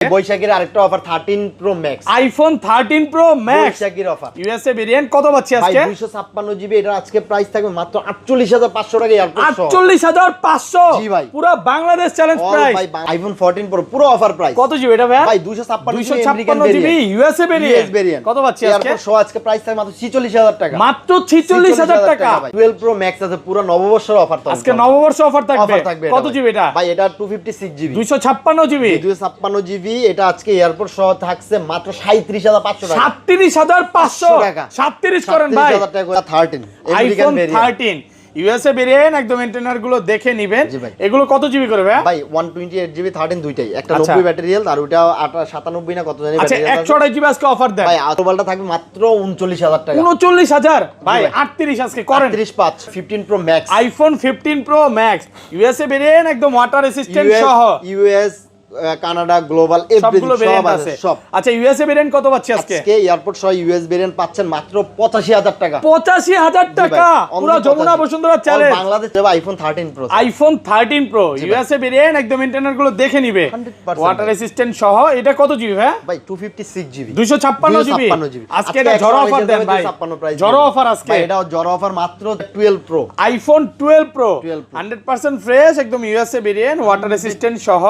বৈশাখীর আরেকটা offer 13 pro max, iPhone 13 pro max বৈশাখীর offer USA variant কত পাচ্ছি আজকে? 256 জিবি, এটা আজকে প্রাইস থাকবে মাত্র 48500 টাকা। এয়ারপোর্ট 48500 জি ভাই, পুরো বাংলাদেশ চ্যালেঞ্জ প্রাইস। ভাই আইফোন 14 প্রো পুরো অফার প্রাইস। কত জিবি এটা ভাই? ভাই 256 জিবি ইউএসএ ভেরিয়েন্ট কত পাচ্ছি আজকে? এয়ারপোর্ট সহ আজকে প্রাইস থাকবে মাত্র 46000 টাকা, মাত্র 46000 টাকা। 12 প্রো ম্যাক্স আছে, পুরো নববর্ষের অফার তো আজকে নববর্ষ অফার থাকবে। কত জিবি এটা? ভাই এটা 256 জিবি, 256 জিবি, 256 জিবি। এটা আজকে এয়ারপোর্ট সহ থাকছে মাত্র 37500 টাকা, 37500 টাকা। 37 করেন ভাই। 37000 টাকা 13 আইফোন 13 ইউএসএ ভেরিয়েন্ট, একদম মেইনটেইনার গুলো দেখে নেবেন। এগুলো কত জিবি করে ভাই? ভাই 128 জিবি 13 দুইটাই, একটা 90 ব্যাটারি হেলথ আর ওটা 97 না কত জানি আচ্ছা, ব্যাটারি হেলথ। 128 জিবি আজকে অফার দেন ভাই আটোবালটা থাকবে মাত্র 39000 টাকা, 39000 ভাই। 38 আজকে করেন 385 15 pro max, iPhone 15 pro max USA variant, একদম ওয়াটার রেসিস্ট্যান্ট সহ। ইউএস কানাডা গ্লোবাল সবগুলো এভরিথিং ভেরিয়েন্ট সব আছে। আছে সব। আচ্ছা, ইউএসএ ভেরিয়েন্ট কত পাচ্ছি আজকে? আজকে এয়ারপোর্ট সহ ইউএস ভেরিয়েন্ট পাচ্ছেন মাত্র 85000 টাকা, 85000 টাকা। পুরো যমুনা বসুন্ধরা চ্যালেঞ্জ বাংলাদেশ যাবে iPhone 13 pro, iPhone 13 pro USA variant, একদম ইন্টারনেট গুলো দেখে নিবে 100% ওয়াটার রেসিস্ট্যান্ট সহ। এটা কত জিবি ভাই? ভাই 256 জিবি, 256 জিবি। আজকে এটা জড়ো অফার দেন ভাই, জড়ো অফার আজকে। ভাই এটা জড়ো অফার মাত্র 12 প্রো, আইফোন 12 প্রো 100% ফ্রেশ, একদম ইউএসএ ভেরিয়েন্ট, ওয়াটার রেসিস্ট্যান্ট সহ।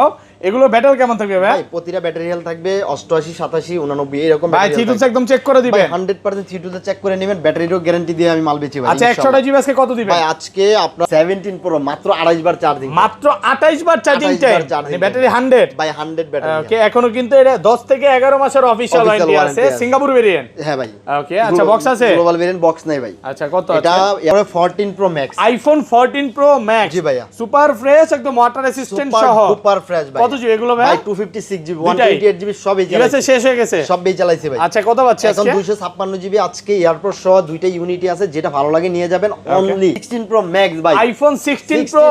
এগুলো ব্যাটারি কেমন থাকবে ভাই? ভাই প্রতিটা ব্যাটারি হেলথ থাকবে 88 87 89 এরকম ভাই। থিটুস একদম চেক করে দিবেন, 100% থিটুতে চেক করে নেবেন, ব্যাটারিরও গ্যারান্টি দিয়ে আমি মাল বেচি ভাই। আচ্ছা, 128 জিবি আজকে কত দিবেন? ভাই আজকে আপনার 17 প্রো মাত্র 28 বার চার্জিং, মাত্র 28 বার চার্জিং টাইম, ব্যাটারি 100 ভাই 100 ব্যাটারি। ওকে, এখনো কিন্তু এটা 10 থেকে 11 মাসের অফিশিয়াল ওয়ারেন্টি আছে। Singapore variant? হ্যাঁ ভাই। ওকে, আচ্ছা, বক্স আছে? গ্লোবাল ভেরিয়েন্ট বক্স নাই ভাই। আচ্ছা, কত আছে এটা? এর 14 pro max, iPhone 14 pro max. জি ভাইয়া, সুপার ফ্রেশ, একদম ওয়াটার রেসিস্ট্যান্ট সহ, সুপার ফ্রেশ ভাই। কত জিবি এগুলো ভাই? 256 জিবি 128 জিবি সবই চালাইছে, শেষ হয়ে গেছে, সবই চালাইছে ভাই। আচ্ছা, কত পাচ্ছি এখন? 256 জিবি আজকে এয়ারপোর্ট সহ দুইটা ইউনিটি আছে, যেটা ভালো লাগে নিয়ে যাবেন। অনলি 16 প্রো ম্যাক্স ভাই, আইফোন 16 প্রো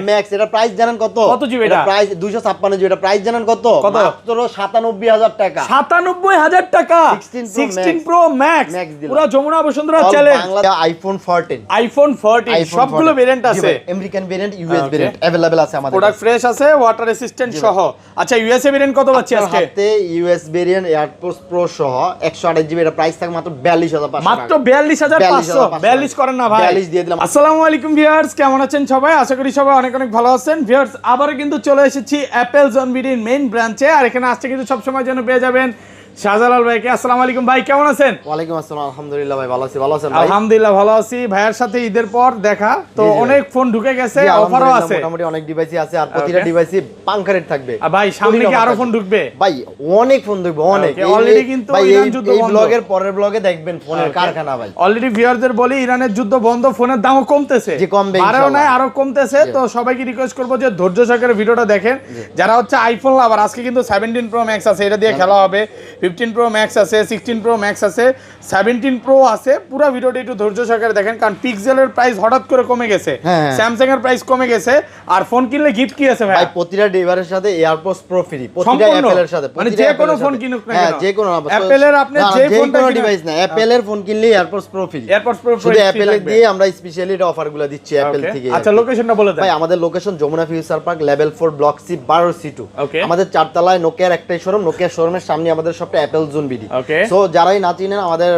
ম্যাক্স। এটা প্রাইস জানেন কত? কত জিবি এটা? প্রাইস 256 জিবি, এটা প্রাইস জানেন কত? মাত্র 97000 টাকা, 97000 টাকা। 16 প্রো ম্যাক্স, পুরো Jamuna Bashundhara challenge. Bangla iPhone 14, iPhone 14 সবগুলো ভেরিয়েন্ট আছে, American variant, US variant available আছে আমাদের, প্রোডাক্ট ফ্রেশ আছে, ওয়াটার রেসিস্ট্যান্ট সহ। আচ্ছা, ইউএসএ ভেরিয়েন্ট কত পাচ্ছি আজকে? হাতে ইউএস ভেরিয়েন্ট এয়ারপোর্টস প্রো সহ 128 জিবি, এটা প্রাইস থাকে মাত্র 42500, মাত্র 42500। 42 করেন না ভাই? 42 দিয়ে দিলাম। আসসালামু আলাইকুম ভিউয়ার্স, কেমন আছেন সবাই? আশা করি সবাই অনেক অনেক ভালো আছেন। ভিউয়ার্স, আবারো কিন্তু চলে এসেছি অ্যাপেল জোন বিডির মেইন ব্রাঞ্চে, আর এখানে আসতে কিন্তু সব সময় জন্য পেয়ে যাবেন শাহজালাল ভাইকে। আসসালামু আলাইকুম ভাই, কেমন আছেন? ওয়ালাইকুম আসসালাম, আলহামদুলিল্লাহ ভাই, ভালো আছি। ভালো আছেন ভাই? আলহামদুলিল্লাহ ভালো আছি। ভাইয়ের সাথে ঈদের পর দেখা তো, অনেক ফোন ঢুকে গেছে, অফারও আছে, মোটামুটি অনেক ডিভাইসই আছে, আর প্রতিটা ডিভাইসই পাঙ্খা রেট থাকবে। ভাই সামনে কি আরো ফোন ঢুকবে? ভাই অনেক ফোন ঢুকবে, অনেক। অলরেডি কিন্তু ইরান যুদ্ধ এই বন্ধ, ব্লগের পরের ব্লগে দেখবেন ফোনের কারখানা ভাই। অলরেডি ভিউয়ারদের বলি, ইরানের যুদ্ধ বন্ধ, ফোনের দামও কমতেছে, জি কমবে আরো নাই, আরো কমতেছে। তো সবাইকে রিকোয়েস্ট করবো যে ধৈর্য সহকারে ভিডিওটা দেখেন। যারা হচ্ছে আইফোন লাভার, আজকে কিন্তু 17 প্রো ম্যাক্স আছে, এটা দিয়ে খেলা হবে। 15 প্রো ম্যাক্স আছে, 16 প্রো ম্যাক্স আছে, 17 প্রো আছে। পুরো ভিডিওটা একটু ধৈর্য সহকারে দেখেন, কারণ পিক্সেলের প্রাইস হঠাৎ করে কমে গেছে, স্যামসাং এর প্রাইস কমে গেছে। আর ফোন কিনলে গিফট কি আছে ভাই? প্রতিটা ডিভাইসের সাথে এয়ারপোর্টস প্রো ফ্রি, প্রতিটা অ্যাপেলের সাথে, মানে যে কোনো ফোন কিনুক না কেন, যে কোনো অ্যাপেলের আপনি যে ফোনটা ডিভাইস না, অ্যাপেলের ফোন কিনলে airports pro free, airports pro শুধু অ্যাপেলের দিয়ে আমরা স্পেশালি অফারগুলো দিচ্ছি অ্যাপেল থেকে। আচ্ছা, লোকেশনটা বলে দেন ভাই। আমাদের location Jamuna future park, level 4, block C, 12C2। আমাদের 4 তলায় নোকিয়ার একটাই শোরুম, নোকিয়া শোরুমের সামনে আমাদের সবটা অ্যাপেল জোন বিডি। সো যারাই না চিনেন, আমাদের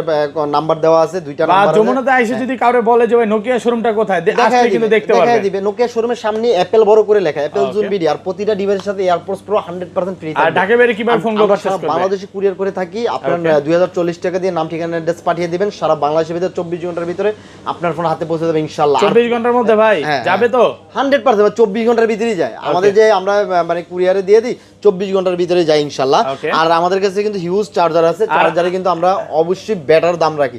নাম্বার দেওয়া আছে, দুইটা নাম্বার আছে। যমুনাতে আইসে যদি কাউরে বলে যে ভাই নোকিয়া শোরুমটা কোথায়, আসলে কিন্তু দেখতে পারবে, দেখায় দিবে। নোকিয়া শোরুমের সামনে অ্যাপেল বড় করে লেখা, অ্যাপেল জোন বিডি। আর প্রতিটা ডিভাইসের সাথে এয়ারপোর্টস প্রো 100% ফ্রি থাকবে। আর ঢাকা বাইরে কিভাবে ফোন করবে? বাংলাদেশে কুরিয়ার করে থাকি। আপনার 2040 টাকা দিয়ে নাম ঠিকানা অ্যাড্রেস পাঠিয়ে দিবেন, সারা বাংলাদেশের ভিতরে 24 ঘন্টার ভিতরে আপনার ফোন হাতে পৌঁছে যাবে ইনশাআল্লাহ। 24 ঘন্টার মধ্যে ভাই যাবে তো? 100% 24 ঘন্টার ভিতরেই যায়। আমাদের যে আমরা মানে কুরিয়ারে দিয়ে দিই, 24 ঘন্টার ভিতরে যায় ইনশাআল্লাহ। আর আমাদের কাছে কিন্তু হিউজ চার্জার আছে, চার্জারে কিন্তু আমরা অবশ্যই বেটার দাম রাখি।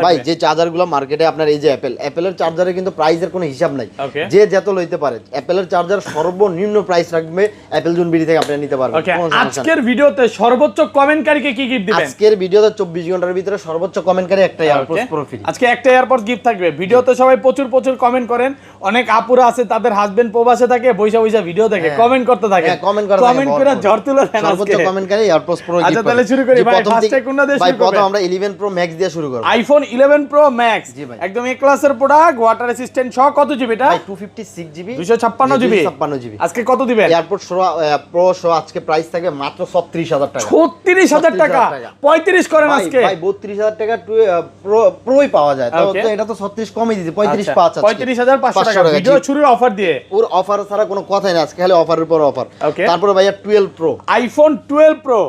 ভাই যে চার্জারগুলো মার্কেটে আপনার এই যে অ্যাপেলের চার্জারে কিন্তু প্রাইসের কোনো হিসাব নাই, যে যত লইতে পারে। অ্যাপেলের চার্জার সর্বনিম্ন প্রাইস রাখবে অ্যাপেল জোন বিডি থেকে, আপনি নিতে পারবেন। আজকের ভিডিওতে সর্বোচ্চ কমেন্টকারীকে কি গিফট দিবেন? আজকের ভিডিওতে 24 ঘন্টার ভিতরে সর্বোচ্চ কমেন্টকারী একটা এয়ারপোর্টস প্রো ফ্রি। আজকে একটা এয়ারপোর্টস গিফট থাকবে। ভিডিওতে সবাই প্রচুর প্রচুর কমেন্ট করেন। অনেক আপুরা আছে, তাদের হাজবেন্ড প্রবাসে থাকে, বইসা বইসা ভিডিও দেখে, কমেন্ট করতে থাকে, কমেন্ট করে ঝড় তুলে দেন। সর্বোচ্চ কমেন্টকারী এয়ারপোর্টস প্রো গিফট আচ্ছা তাহলে শুরু করি ভাই, ফার্স্টে কোনটা দিয়ে শুরু করব? ভাই প্রথম আমরা 11 প্রো ম্যাক্স দিয়ে শুরু করব। আইফোন 11 প্রো ম্যাক্স একদম এ ক্লাসের প্রোডাক্ট, ওয়াটার রেসিস্ট্যান্ট সহ কত জিবি এটা? ভাই 256 জিবি 256 জিবি 256 জিবি। আজকে কত দিবেন? এয়ারপোর্ট প্রো শো আজকে প্রাইস থাকবে মাত্র 36000 টাকা। 36000 টাকা 35 করেন আজকে। ভাই 32000 টাকা প্রোই পাওয়া যায়, তো এটা তো 36 কমই দিতে 35 পাঁচ আছে 35500 টাকা ভিডিও শুরুর অফার দিয়ে। ওর অফার ছাড়া কোনো কথাই না, আজকে খালি অফারের উপর অফার। তারপরে ভাইয়া 12 প্রো, আইফোন 12 প্রো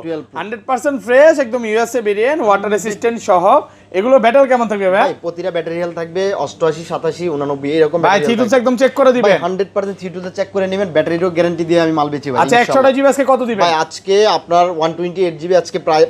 100% ফ্রেশ একদম ইউএসএ ভেরিয়েন্ট, ওয়াটার রেসিস্ট্যান্ট সহ। এগুলো ব্যাটারি কেমন থাকবে ভাই? প্রতিটা ব্যাটারি হেলথ থাকবে 88 87 89 এরকম। ভাই থিটুস একদম চেক করে দিবেন, 100% থিটুস চেক করে নেবেন, ব্যাটারিরও গ্যারান্টি দিয়ে আমি মাল বেচি ভাই। আচ্ছা 100 জিবি আজকে কত দিবেন? ভাই আজকে আপনার 128 জিবি আজকে প্রায়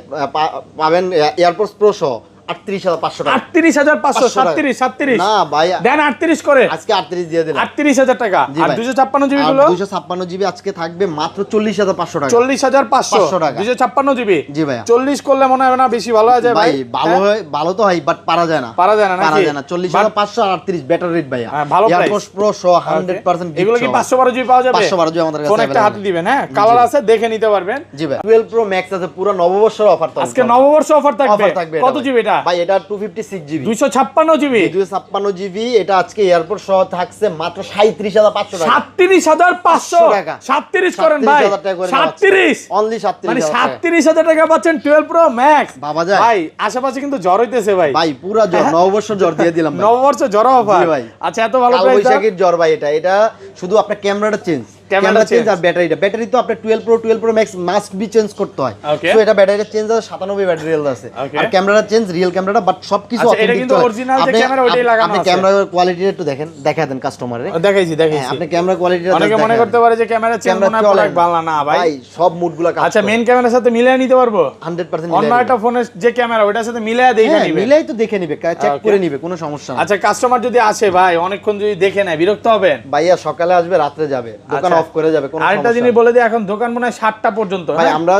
পাবেন এয়ারপোর্টস প্রো সহ 38500 টাকা। 38500 37 না ভাই দেন 38 করে আজকে 38 দিয়ে দিলাম 38000 টাকা। আর 256 জিবি গুলো 256 জিবি আজকে থাকবে মাত্র 40500 টাকা। 40500 টাকা 256 জিবি। জি ভাই 40 করলে মনে হয় না বেশি ভালো হয় যায় ভাই? ভালো হয়, ভালো তো হয় বাট পারা যায় না পারা যায় না নাকি? 40500 আর 38 ব্যাটারি রেট ভাইয়া। ভালো প্রাইস এয়ারপোর্টস প্রো সহ 100% এগুলো কি 512 জিবি পাওয়া যাবে? 512 জিবি আমাদের কাছে ফোন একটা হাতে দিবেন, হ্যাঁ কালার আছে দেখে নিতে পারবেন। জি ভাই 12 প্রো ম্যাক্স আছে পুরো নববর্ষের অফার তো আজকে নববর্ষ অফার থাকবে। কত জিবি এটা? ভাই এটা 256 জিবি 256 জিবি 256 জিবি। এটা আজকে এয়ারপোর্ট সহ থাকছে মাত্র 37500 টাকা। 37500 টাকা 37 করেন ভাই 37 অনলি 37 মানে 37000 টাকা পাচ্ছেন 12 প্রো ম্যাক্স। বাবা যায় ভাই আশেপাশে কিন্তু জ্বর হইতেছে ভাই। ভাই পুরো জ্বর নববর্ষ জ্বর দিয়ে দিলাম ভাই। নববর্ষ জ্বর অফার। জি ভাই আচ্ছা এত ভালো কাল প্রাইস বৈশাখীর জ্বর ভাই। এটা শুধু আপনার ক্যামেরাটা চেঞ্জ, ক্যামেরা চেঞ্জ আর ব্যাটারি তো আপনার 12 pro max must be change করতে হয়। সো এটা ব্যাটারিটা চেঞ্জ আছে 97 ব্যাটারি হেলথ আছে, আর ক্যামেরাটা চেঞ্জ রিয়েল ক্যামেরাটা বাট সবকিছু অথেন্টিক। এটা কিন্তু অরিজিনাল যে ক্যামেরা ওইটাই লাগানো আছে। আপনি ক্যামেরার কোয়ালিটিটা একটু দেখেন, দেখায় দেন কাস্টমারে। দেখাইছি আপনি ক্যামেরা কোয়ালিটিটা অনেকে মনে করতে পারে যে ক্যামেরা চেঞ্জ মনে হয় প্রোডাক্ট ভালো না ভাই সব মুডগুলো কাজ। আচ্ছা মেইন ক্যামেরার সাথে মিলিয়ে নিতে পারবো 100% অন্য একটা ফোনের যে ক্যামেরা ওটার সাথে মিলিয়ে দেখে নিবে। মিলাই তো দেখে নিবে, চেক করে নিবে, কোনো সমস্যা না। আচ্ছা কাস্টমার যদি আসে ভাই অনেকক্ষণ যদি দেখে নেয় বিরক্ত হবেন? ভাইয়া সকালে আসবে রাতে যাবে, দোকান অফ করে যাবে, কোনো সমস্যা না। আরেকটা জিনিস বলে দিই, এখন দোকান মনে হয় 7টা পর্যন্ত। ভাই আমরা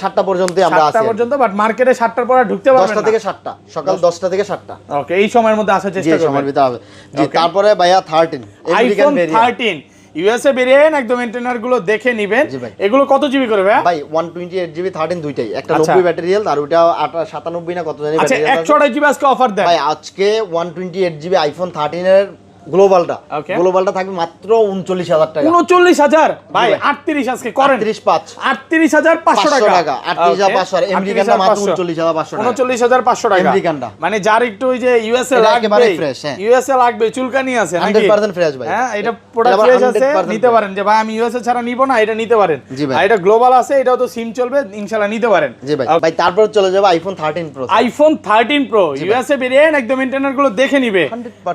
7টা পর্যন্তই আমরা আছি। 7টা পর্যন্ত, বাট মার্কেটে 7টার পর ঢুকতে পারবেন না। 10টা থেকে 7টা, সকাল 10টা থেকে 7টা। ওকে এই সময়ের মধ্যে আসার চেষ্টা করবেন। সময়ের ভিতরে হবে। জি তারপরে ভাইয়া 13 আইফোন 13 ইউএসএ ভেরিয়েন্ট একদম ইন্টারনাল গুলো দেখে নেবেন। এগুলো কত জিবি করে ভাই? ভাই 128 জিবি 13 দুইটাই, একটা 90 ব্যাটারি হেলথ আর ওটা 97 না কত জানি ব্যাটারি হেলথ। আচ্ছা 128 জিবি আজকে অফার দেন ভাই। আজকে 128 জিবি আইফোন 13 এর গ্লোবালটা থাকবে মাত্র 39000 টাকা। 39000 ভাই 38 আজকে করেন 38500 টাকা। 38500 আর আমেরিকানটা মাত্র 39500 টাকা। 39500 টাকা আমেরিকানটা। মানে যার একটু ওই যে ইউএসএ লাগবে, ইউএসএ লাগবে, চুলকানি আছে নাকি? 100% ফ্রেশ ভাই। হ্যাঁ এটা প্রোডাক্ট ফ্রেশ আছে, নিতে পারেন যে ভাই আমি ইউএসএ ছাড়া নিব না, এটা নিতে পারেন। আর এটা গ্লোবাল আছে, এটাও তো সিম চলবে, ইনশাআল্লাহ নিতে পারেন। জি ভাই। ভাই তারপর চলে যাবে iPhone 13 pro. IPhone 13 pro USA variant একদম ইন্টারনাল গুলো দেখে নিবে,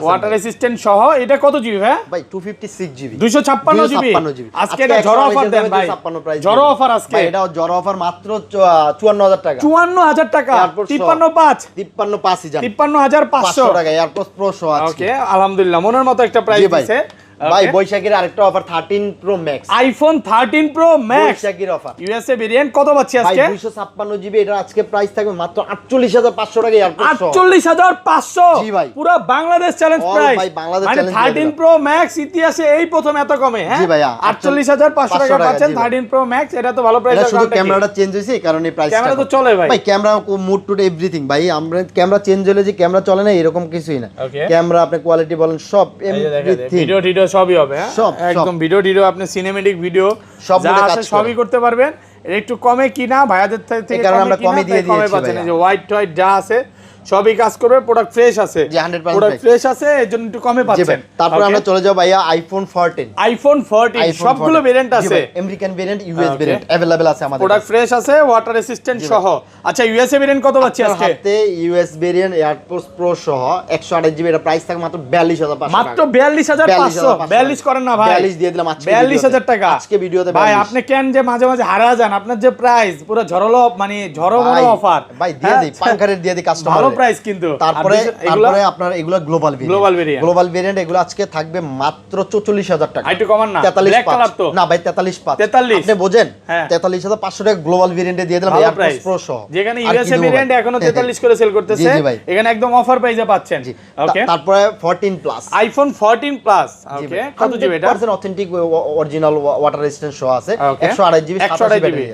ওয়াটার রেসিস্ট্যান্ট সহ। এটা কত জিবি ভাই? 256 জিবি 256 জিবি। আজকে এটা জড়ো অফার দেন ভাই, জড়ো অফার আজকে। ভাই এটা জড়ো অফার মাত্র 54000 টাকা। 54000 টাকা 55500 টাকা এয়ারপোর্টস প্রো সহ আছে। ওকে আলহামদুলিল্লাহ মনের মতো একটা প্রাইস দিয়েছে ভাই। বৈশাখীর আরেকটা offer 13 pro max, iPhone 13 pro max বৈশাখীর অফার ইউএসএ ভেরিয়েন্ট কত পাচ্ছি আজকে? 256 জিবি। এটা আজকে প্রাইস থাকবে মাত্র 48500 টাকা এয়ারপোর্ট সহ। 48500 জি ভাই। পুরো বাংলাদেশ চ্যালেঞ্জ প্রাইস ভাই, বাংলাদেশ মানে চ্যালেঞ্জ 13 প্রো ম্যাক্স ইতিহাসে এই প্রথম এত কমে। হ্যাঁ জি ভাই 48500 টাকা পাচ্ছেন 13 প্রো ম্যাক্স। এটা তো ভালো প্রাইস। এটা শুধু ক্যামেরাটা চেঞ্জ হইছে এই কারণে প্রাইসটা। ক্যামেরা তো চলে ভাই। ভাই ক্যামেরা মুড টু এভরিথিং ভাই। আমরা ক্যামেরা চেঞ্জ হলে যে ক্যামেরা চলে না এরকম কিছুই না। ক্যামেরা আপনি কোয়ালিটি বলেন সব এভরিথিং, ভিডিও সবই হবে। হ্যাঁ একদম ভিডিও আপনি সিনেমেটিক ভিডিও সব সবই করতে পারবেন। একটু কমে কিনা ভাইয়াদের থেকে আমরা কমে দিয়ে দিয়েছি পাচ্ছেন। এই যে হোয়াইট যা আছে সবই কাজ করবে, প্রোডাক্ট ফ্রেশ আছে, প্রোডাক্ট ফ্রেশ আছে, এজন্য একটু কমে পাচ্ছেন। তারপর আমরা চলে যাব ভাইয়া আইফোন 14। আইফোন 14 সবগুলো ভেরিয়েন্ট আছে, American variant, US variant available আছে আমাদের। প্রোডাক্ট ফ্রেশ আছে, ওয়াটার রেসিস্ট্যান্ট সহ। আচ্ছা ইউএসএ ভেরিয়েন্ট কত পাচ্ছি আজকে? হাতে ইউএস ভেরিয়েন্ট এয়ারপোর্টস প্রো সহ 128 জিবি। এটা প্রাইস থাকে মাত্র 42500 মাত্র 42500। 42 করেন না ভাই? 42 দিয়ে দিলাম আজকে 42000 টাকা আজকে ভিডিওতে। ভাই আপনি কেন যে মাঝে মাঝে হারা যান? আপনার যে প্রাইস পুরো ঝরলো মানে ঝরো বড় অফার ভাই দিয়ে দেই, পাঙ্কারের দিয়ে দেই কাস্টমার ভালো প্রাইস কিন্তু। তারপরে আপনার এগুলো গ্লোবাল ভেরিয়েন্ট এগুলো আজকে থাকবে মাত্র 44000 টাকা। একটু কমান না, 43 কালার তো না ভাই, 43 আপনি বোঝেন, 43500 টাকা গ্লোবাল ভেরিয়েন্টে দিয়ে দিলাম এয়ারপোর্ট প্রো সহ, যেখানে ইউএসএ ভেরিয়েন্ট এখনো 43 করে সেল করতেছে, এখানে একদম অফার প্রাইসে পাচ্ছেন। ওকে, তারপরে 14 প্লাস আইফোন 14 প্লাস। ওকে, কত জিবি এটা? 100% অথেন্টিক অরিজিনাল ওয়াটার রেজিস্ট্যান্ট সহ আছে, 128 জিবি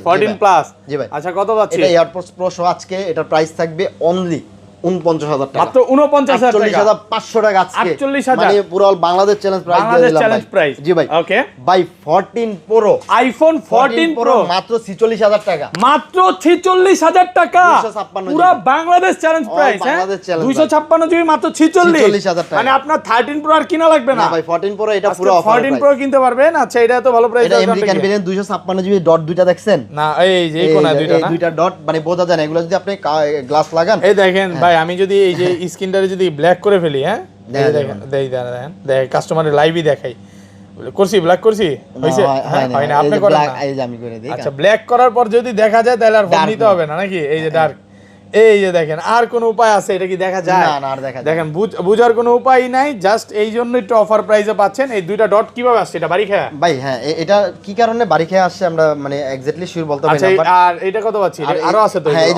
14 প্লাস। জি ভাই, আচ্ছা কত পাচ্ছি? এটা এয়ারপোর্টস প্রো সহ আজকে এটার প্রাইস থাকবে অনলি 49000 টাকা, মাত্র 49500 টাকা, 48500 টাকা আজকে, 48000 মানে পুরো বাংলাদেশ চ্যালেঞ্জ প্রাইস দিয়ে দিলাম ভাই। জি ভাই, ওকে ভাই 14 প্রো আইফোন 14 প্রো মাত্র 46000 টাকা, মাত্র 46000 টাকা, পুরো বাংলাদেশ চ্যালেঞ্জ প্রাইস। হ্যাঁ, 256 জিবি মাত্র 46000 টাকা, মানে আপনার 13 প্রো আর কিনা লাগবে না ভাই। 14 প্রো এটা পুরো অফার, 14 প্রো কিনতে পারবেন। আচ্ছা, এটা তো ভালো প্রাইস। এটা আমেরিকান ভেরিয়েন্ট 256 জিবি ডট দুইটা দেখছেন না? এই যে এই কোণা দুইটা না, দুইটা ডট মানে বোঝা যায় না, এগুলো যদি আপনি গ্লাস লাগান। এই দেখেন ভাই, আমি যদি এই যে স্ক্রিনটারে যদি ব্ল্যাক করে ফেলি, হ্যাঁ দেখেন, দেখ কাস্টমারের লাইভই দেখাই, করছি ব্ল্যাক করছি, হইছে? হয় না, আপনি করেন না, এই যে আমি করে দিই। আচ্ছা, ব্ল্যাক করার পর যদি দেখা যায় তাহলে আর ফোন নিতে হবে না নাকি? এই যে ডার্ক, এই যে দেখেন, আর কোন উপায় আছে এটা কি দেখা যায়? না না, আর দেখা যায় দেখেন, বুঝার কোনো উপায় নাই, জাস্ট এই জন্য একটু অফার প্রাইসে পাচ্ছেন। এই দুইটা ডট কিভাবে আসছে? এটা বাড়ি খায় ভাই? হ্যাঁ, এটা কি কারণে বাড়ি খেয়ে আসছে আমরা মানে এক্স্যাক্টলি শিওর বলতে পারি না। আর এটা কত পাচ্ছি? আরো আছে তো? হ্যাঁ, এই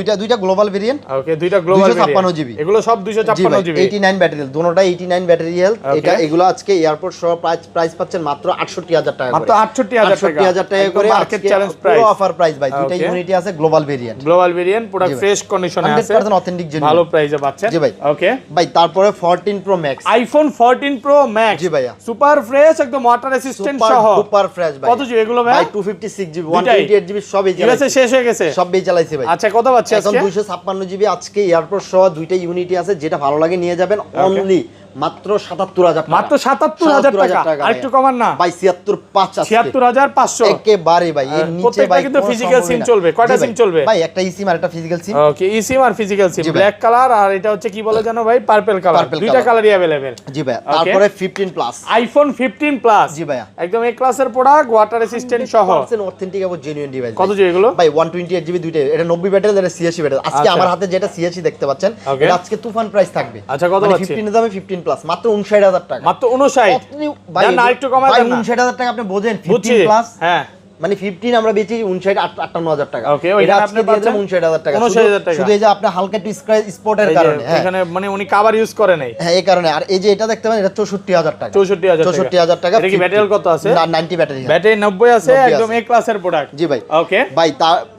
যে দুইটা গ্লোবাল ভেরিয়েন্ট। ওকে, দুইটা গ্লোবাল 256 জিবি, এগুলো সব 256 জিবি, 89 ব্যাটারি হেলথ, দুটোটাই 89 ব্যাটারি হেলথ। এটা এগুলো আজকে এয়ারপোর্ট সহ প্রাইস পাচ্ছেন মাত্র 68000 টাকা, মাত্র 68000 টাকা করে মার্কেট চ্যালেঞ্জ প্রাইস, পুরো অফার প্রাইস ভাই। দুইটা ইউনিটি আছে গ্লোবাল ভেরিয়েন্ট, পুরো ফ্রেশ কন্ডিশনে আছে, 100% অথেন্টিক জেনুইন, ভালো প্রাইসে পাচ্ছেন। জি ভাই। ওকে ভাই, তারপরে 14 pro max, iPhone 14 pro max. জি ভাইয়া, সুপার ফ্রেশ, একদম ওয়াটার রেসিস্ট্যান্ট সহ, সুপার ফ্রেশ ভাই। কত জিবি এগুলো ভাই? 256 জিবি 128 জিবি সবই চালাইছে, শেষ হয়ে গেছে, সবই চালাইছে ভাই। আচ্ছা, কত পাচ্ছি এখন? 256 জিবি আজকে এয়ারপোর্ট সহ দুইটা ইউনিটি আছে, যেটা ভালো লাগে নিয়ে যাবেন অনলি মাত্র 77000 টাকা, মাত্র 77000 টাকা। আর একটু কমান না ভাই? 76500 একেবারে ভাই। এর নিচে ভাই কিন্তু ফিজিক্যাল সিম চলবে। কয়টা সিম চলবে ভাই? একটা ইসিম আর একটা ফিজিক্যাল সিম। ওকে, ইসিম আর ফিজিক্যাল সিম, ব্ল্যাক কালার, আর এটা হচ্ছে কি বলে জানো ভাই? পার্পল কালার, দুইটা কালারই अवेलेबल। জি ভাই, তারপরে 15 প্লাস, আইফোন 15 প্লাস। জি ভাই, একদম এ ক্লাসের প্রোডাক্ট, ওয়াটার রেসিস্ট্যান্ট সহ, 100% অথেন্টিক এবং জেনুইন ডিভাইস। কত জিবি এগুলো ভাই? 128 জিবি দুইটা, এটা 90 ব্যাটারি, এটা 86 ব্যাটারি। আজকে আমার হাতে যেটা 86 দেখতে পাচ্ছেন, এটা আজকে তুফান প্রাইস থাকবে। আচ্ছা, কত পাচ্ছি? 15 এর দামে 15 প্লাস মাত্র 59000 টাকা, মাত্র 59। ভাই না, একটু কমায় দেন না। 59000 টাকা আপনি বোঝেন 15 প্লাস। হ্যাঁ, মানে 15 আমরা বেচি 59-58000 টাকা। ওকে, ওইটা আপনি পাচ্ছেন 59000 টাকা, 59000 টাকা। শুধু এই যে আপনি হালকা একটু স্পটের কারণে, হ্যাঁ এখানে মানে উনি কভার ইউজ করে নাই, হ্যাঁ এই কারণে। আর এই যে এটা দেখতে পারেন, এটা 64000 টাকা, 64000 টাকা। এটা কি ব্যাটারি কত আছে? না, 90 ব্যাটারি, ব্যাটারি 90 আছে, একদম এ ক্লাসের প্রোডাক্ট। জি ভাই। ওকে ভাই,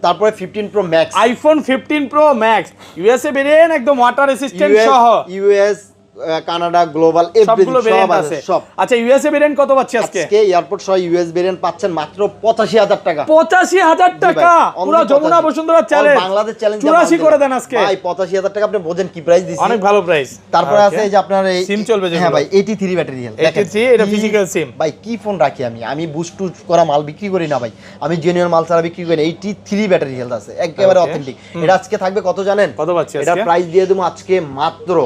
তারপরে 15 pro max, iPhone 15 pro max, USA variant, একদম ওয়াটার রেসিস্ট্যান্ট সহ, ইউএস, কানাডা, গ্লোবাল, সবগুলো ভেরিয়েন্ট আছে সব। আচ্ছা, ইউএসএ ভেরিয়েন্ট কত পাচ্ছি আজকে? আজকে এয়ারপোর্ট সহ ইউএস ভেরিয়েন্ট পাচ্ছেন মাত্র 85000 টাকা, 85000 টাকা, পুরো যমুনা বসুন্ধরা চ্যালেঞ্জ, বাংলাদেশ চ্যালেঞ্জ 84 করে দেন আজকে ভাই। 85000 টাকা আপনি বোঝেন কি প্রাইস দিছি, অনেক ভালো প্রাইস। তারপরে আছে এই যে আপনার এই সিম চলবে, হ্যাঁ ভাই, 83 ব্যাটারি হেলথ, 83, এটা ফিজিক্যাল সিম ভাই। কি ফোন রাখি আমি বুস্ট টুস্ট করা মাল বিক্রি করি না ভাই, আমি জেনুইন মাল ছাড়া বিক্রি করি না। 83 ব্যাটারি হেলথ আছে, একেবারে অথেন্টিক। এটা আজকে থাকবে কত জানেন? কত পাচ্ছি আজকে? এটা প্রাইস দিয়ে দেবো আজকে মাত্র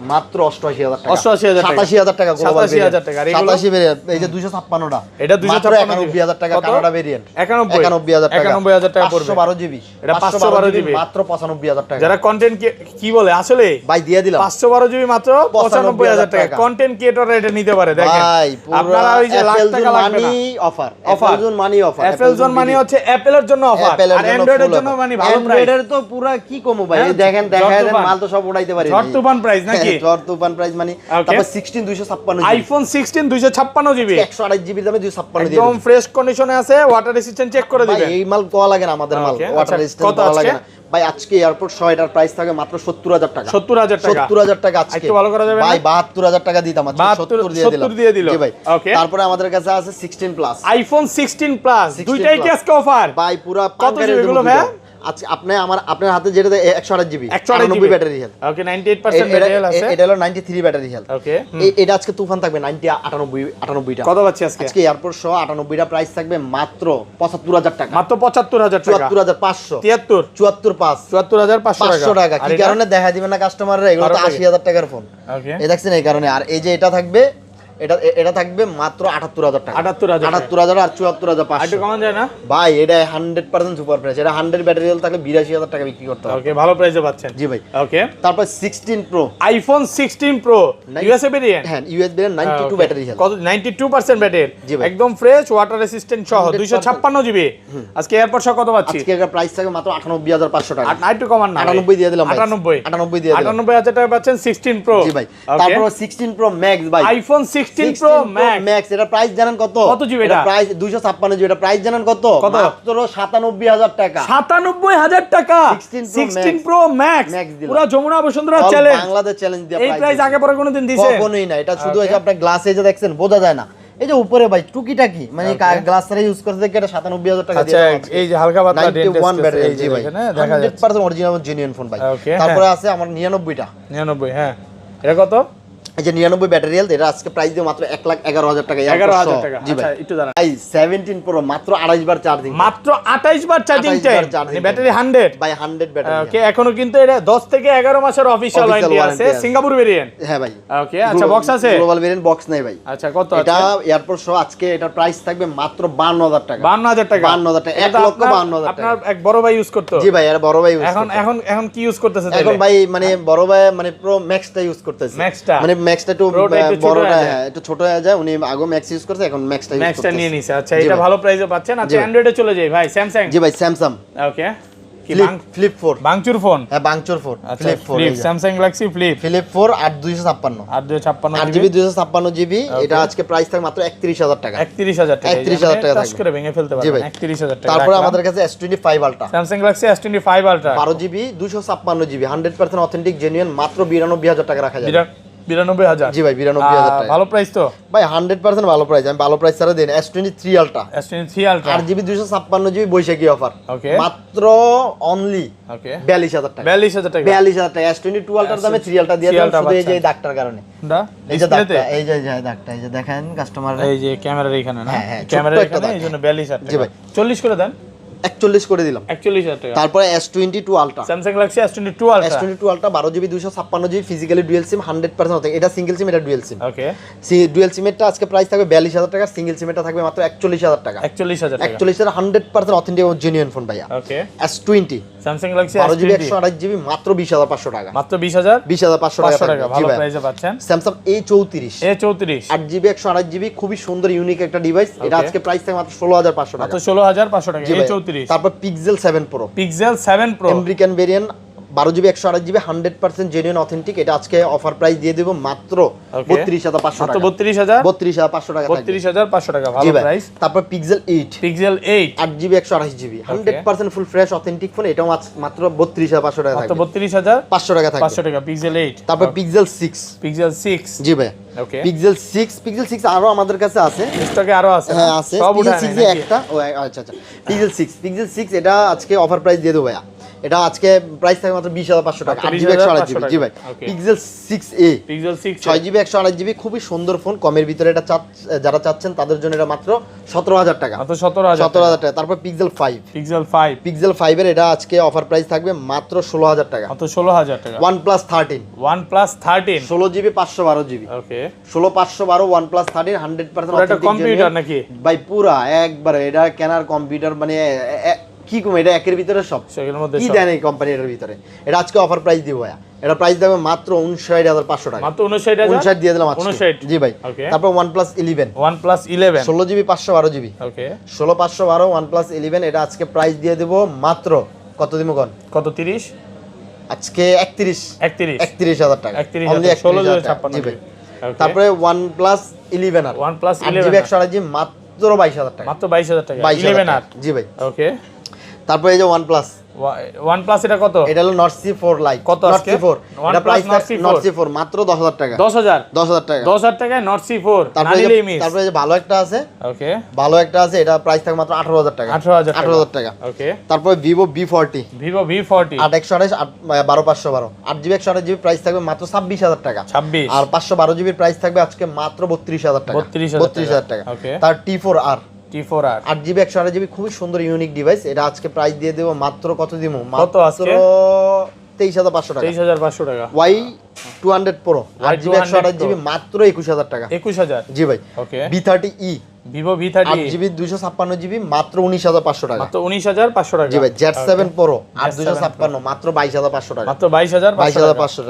88000 টাকা, 88000 টাকা, 87000 টাকা গ্লোবাল 87000 টাকা। আর এগুলো 87 ভেরিয়েন্ট, এই যে 256 টা, এটা 256 91000 টাকা কানাডা ভেরিয়েন্ট, 91000 টাকা, 91000 টাকা পড়বে। 512 জিবি, এটা 512 জিবি মাত্র 95000 টাকা। যারা কন্টেন্ট কি বলে আসলে ভাই দিয়ে দিলাম 512 জিবি মাত্র 95000 টাকা। কন্টেন্ট ক্রিয়েটর এটা নিতে পারে। দেখেন ভাই, আপনারা ওই যে লাখ টাকা লাগবে না, offer, Apple zone money offer, Apple zone money হচ্ছে অ্যাপলের জন্য অফার, আর অ্যান্ড্রয়েডের জন্য মানে ভালো প্রাইস। অ্যান্ড্রয়েডের তো পুরো কি কমো ভাই, দেখেন দেখায় দেন, মাল তো সব উড়াইতে পারি। ঝড় তুফান প্রাইস নাকি? ঝড় তুফান প্রাইস মানে। তারপর 16 256 আইফোন 16 256 জিবি, 128 জিবি দামে 256 দিয়ে একদম ফ্রেশ কন্ডিশনে আছে, ওয়াটার রেসিস্ট্যান্ট চেক করে দিবেন। ভাই এই মাল কোয়া লাগে না, আমাদের মাল ওয়াটার রেসিস্ট্যান্ট কোয়া লাগে না ভাই। আজকে এয়ারপোর্ট 100 এটার প্রাইস থাকে মাত্র 70000 টাকা, 70000 টাকা, 70000 টাকা আজকে একটু ভালো করা যাবে ভাই। 72000 টাকা দিতাম, আজকে 70 দিয়ে দিল। জি ভাই। ওকে, তারপরে আমাদের কাছে আছে 16 প্লাস, আইফোন 16 প্লাস, দুইটাই কি আজকে অফার ভাই? পুরো কত জিবি এগুলো ভাই? আজকে আপনার হাতে যেটা 128 জিবি, 90 ব্যাটারি হেলথ। ওকে, 98% ব্যাটারি হেলথ আছে। এটা হলো 93 ব্যাটারি হেলথ। ওকে, এটা আজকে তুফান থাকবে 90 98 টা। কত পাচ্ছি আজকে? আজকে এয়ারপোর্ট সহ 98 টা প্রাইস থাকবে মাত্র 75000 টাকা, মাত্র 75000 টাকা, 74500, 73 74500, 74500 টাকা। কি কারণে দেখা দিবেন না কাস্টমাররা? এগুলো তো 80000 টাকার ফোন। ওকে, এই দেখছেন এই কারণে। আর এই যে এটা থাকবে এটা থাকবে মাত্র 78000 টাকা। 78000 78000 আর 74500 একটু কমান যায় না ভাই? এটা 100% সুপার প্রাইস। এটা 100 ব্যাটারি হেলথ থাকলে 82000 টাকা বিক্রি করতে হবে। ওকে, ভালো প্রাইসে পাচ্ছেন। জি ভাই। ওকে, তারপর 16 pro, iPhone 16 pro USA variant. হ্যাঁ, ইউএস ভেরিয়েন্ট 92 ব্যাটারি হেলথ। কত? 92% ব্যাটারি, জি ভাই। একদম ফ্রেশ, ওয়াটার রেসিস্ট্যান্ট সহ 256 জিবি। আজকে এয়ারপড সহ কত পাচ্ছি? আজকে এর প্রাইস থাকবে মাত্র 98500 টাকা। আর একটু কমান না, 98 দিয়ে দিলাম ভাই। 98 দিয়ে দিলাম। 98000 টাকা পাচ্ছেন 16 প্রো। জি ভাই। তারপর 16 প্রো ম্যাক্স ভাই, আইফোন 16 প্রো ম্যাক্স। এটা প্রাইস জানেন কত? কত জিবি এটা? Price 256 GB. এটা প্রাইস জানেন কত? মাত্র 97000 টাকা। 97000 টাকা 16 প্রো ম্যাক্স। পুরো যমুনা বসুন্ধরা চ্যালেঞ্জ, বাংলাদেশ চ্যালেঞ্জ দিয়ে এই প্রাইস আগে পরে কোনোদিন দিছে? কখনোই না। এটা শুধু এই যে আপনার গ্লাস এই যে দেখছেন বোঝা যায় না, এই যে উপরে ভাই টুকিটা কি মানে গ্লাস ছাড়া ইউজ করতে থেকে এটা 97000 টাকা দিয়ে। আচ্ছা, এই যে হালকা পাতলা ডেন্ট 91 ব্যাটারি। জি ভাই, এখানে দেখা যাচ্ছে 100% অরিজিনাল জেনুইন ফোন ভাই। তারপরে আছে আমার 99টা। 99, হ্যাঁ। এটা কত? এই যে 99 ব্যাটারি হেলথ, এটা আজকে প্রাইস দিয়ে মাত্র 1,11,000 টাকা। 11000 টাকা। জি ভাই। আচ্ছা, একটু দাঁড়ান। ভাই 17 প্রো মাত্র 28 বার চার্জিং। মাত্র 28 বার চার্জিং টাইম, ব্যাটারি 100 ভাই 100 ব্যাটারি। ওকে, এখনো কিন্তু এটা 10 থেকে 11 মাসের অফিশিয়াল ওয়ারেন্টি আছে, সিঙ্গাপুর ভেরিয়েন্ট। হ্যাঁ ভাই। ওকে, আচ্ছা, বক্স আছে? গ্লোবাল ভেরিয়েন্ট বক্স নাই ভাই। আচ্ছা, কত আছে? এটা এয়ারপোর্ট সহ আজকে এটার প্রাইস থাকবে মাত্র 52000 টাকা। 52000 টাকা। 52000 টাকা, 1,52,000 টাকা। আপনার এক বড় ভাই ইউজ করতো? জি ভাই, এর বড় ভাই ইউজ এখন এখন এখন কি ইউজ করতেছে? এখন ভাই মানে বড় ভাই মানে প্রো ম্যাক্সটা ইউজ করতেছে। ম্যাক্সটা মানে ম্যাক্সটা একটু বড়, হ্যাঁ একটু ছোট হয়ে যায়। উনি আগে ম্যাক্স ইউজ করতে, এখন ম্যাক্সটা ইউজ করতেছে। ম্যাক্সটা নিয়ে নিছে। আচ্ছা, এটা ভালো প্রাইসে পাচ্ছেন। আচ্ছা, অ্যান্ড্রয়েডে চলে যাই ভাই, স্যামসাং। জি ভাই, স্যামসাং। ওকে, কি ফ্লিপ 4 বাংচুর ফোন? হ্যাঁ, বাংচুর phone. Flip 4, Samsung Galaxy flip 4 8256 8256 GB 256 GB. এটা আজকে প্রাইস থাকবে মাত্র 31000 টাকা। 31000 টাকা। 31000 টাকা টাচ করে ভেঙে ফেলতে পারবেন। 31000 টাকা। তারপরে আমাদের কাছে S25 ultra, Samsung Galaxy S25 ultra 12 GB 256 GB 100% authentic genuine, মাত্র 92000 টাকা রাখা যাবে। 92000। জি ভাই, 92000 টাকা। ভালো প্রাইস তো ভাই, 100% ভালো প্রাইস। আমি ভালো প্রাইস ছাড়া দেন। S23 ultra, S23 ultra 8 GB 256 GB Baishakhi offer, okay, মাত্র অনলি ওকে 42000 টাকা। 42000 টাকা। 42000 টাকা। S22 আলট্রার দামে 3 আলট্রা দিয়ে দেন শুধু এই যে দাগটার কারণে। এই যে দাগটা, এই যে দাগটা, এই যে দেখেন কাস্টমার, এই যে ক্যামেরার এখানে না, হ্যাঁ, ক্যামেরার এখানে, এইজন্য 42000 টাকা। জি ভাই, 40 করে দেন। 41 করে দিলাম, 41000 টাকা। তারপরে S22 ultra, Samsung Galaxy S22 ultra, S22 ultra 12 GB 256 GB physically dual SIM 100% হতে। এটা সিঙ্গেল সিম, এটা ডুয়াল সিম। ওকে, ডুয়াল সিমেরটা আজকে প্রাইস থাকবে 42000 টাকা, সিঙ্গেল সিমেরটা থাকবে মাত্র 41000 টাকা। 41000 টাকা। 41 100% অথেন্টিক ও জেনুইন ফোন ভাইয়া। ওকে, S20 Samsung Galaxy 12 GB S20 128 GB মাত্র 20500 টাকা। মাত্র 20500 20500 টাকা। ভালো প্রাইসে পাচ্ছেন। Samsung A34 A34 8 GB 128 GB খুবই সুন্দর ইউনিক একটা ডিভাইস। এটা আজকে প্রাইস থাকবে মাত্র 16500 টাকা। মাত্র 16500 টাকা। A34। তারপর pixel 7 pro, pixel 7 pro American variant 12 GB 128 GB 100% genuine authentic. এটা আজকে অফার প্রাইস দিয়ে দেব মাত্র 32500 টাকা। মাত্র 32000 32500 টাকা। 32500 টাকা ভালো প্রাইস। তারপর pixel 8 8 GB 128 GB 100% full fresh authentic phone. এটাও মাত্র 32500 টাকা মাত্র থাকবে। 32500 টাকা থাকবে। 500 টাকা পিক্সেল 8। তারপর পিক্সেল 6 জি ভাই। ওকে, পিক্সেল 6 আরো আমাদের কাছে আছে, স্টকে আরো আছে। হ্যাঁ আছে। সব উঠায় পিক্সেল 6 একটা, ও আচ্ছা পিক্সেল 6 এটা আজকে অফার প্রাইস দিয়ে দেব ভাইয়া। এটা আজকে প্রাইস থাকে মাত্র 20500 টাকা। 8 জিবি 128 জিবি জি ভাই। পিক্সেল 6a 6 জিবি 128 জিবি খুবই সুন্দর ফোন, কমের ভিতরে এটা যারা চাচ্ছেন তাদের জন্য এটা মাত্র 17000 টাকা। মাত্র 17000 টাকা। তারপর পিক্সেল 5 এর এটা আজকে অফার প্রাইস থাকবে মাত্র 16000 টাকা। মাত্র 16000 টাকা। OnePlus 13 16 জিবি 512 জিবি ওকে, 16 512 OnePlus 13 100% এটা কম্পিউটার নাকি ভাই? পুরা একবারে এটা কেনার কম্পিউটার মানে কি কম, এটা একের ভিতরে সব সেগুলোর মধ্যে কি দেন এই কোম্পানিটার ভিতরে। এটা আজকে অফার প্রাইস দিব ভাইয়া। এটা প্রাইস দেবে মাত্র 59500 টাকা। মাত্র 59000 দিয়ে দিলাম আজকে 59 জি ভাই। ওকে, তারপর OnePlus 11 16 জিবি 512 জিবি ওকে, 16 512 OnePlus 11 এটা আজকে প্রাইস দিয়ে দেব মাত্র কত দিব কোন? কত 30 আজকে 31000 টাকা। 16,56 জি ভাই। তারপরে OnePlus 11 আর OnePlus 11 জিবি 128 জিবি মাত্র 22000 টাকা। মাত্র 22000 টাকা 11 আর জি ভাই। ওকে, তারপরে এই যে OnePlus এটা কত? এটা হলো Nord C4 Lite। কত আজকে? এটা প্রাইস Nord C4 মাত্র 10000 টাকা। 10000 টাকা। 10000 টাকায় Nord C4 তারপরে এই যে ভালো একটা আছে, ওকে, ভালো একটা আছে, এটা প্রাইস থাকে মাত্র 18000 টাকা। 18000 টাকা। ওকে, তারপরে Vivo V40 8 128 12512 8 GB 128 GB price থাকবে মাত্র 26000 টাকা। 26 আর 512 জিবির প্রাইস থাকবে আজকে মাত্র 32000 টাকা। 32000 টাকা। ওকে, তার T4R 8 জিবি 128 জিবি খুবই সুন্দর ইউনিক ডিভাইস। এটা আজকে প্রাইস দিয়ে দেব মাত্র কত দিব? কত আজকে? 23500 টাকা। 23500 টাকা। R200 Pro 8GB 128GB মাত্র 21000 টাকা। 21000 জি ভাই। ওকে V30e Vivo V30 8GB 256GB মাত্র 19500 টাকা। মাত্র 19500 টাকা। জি ভাই। Z7 Pro 8 256 মাত্র 22500 টাকা। মাত্র 22500 22500 টাকা।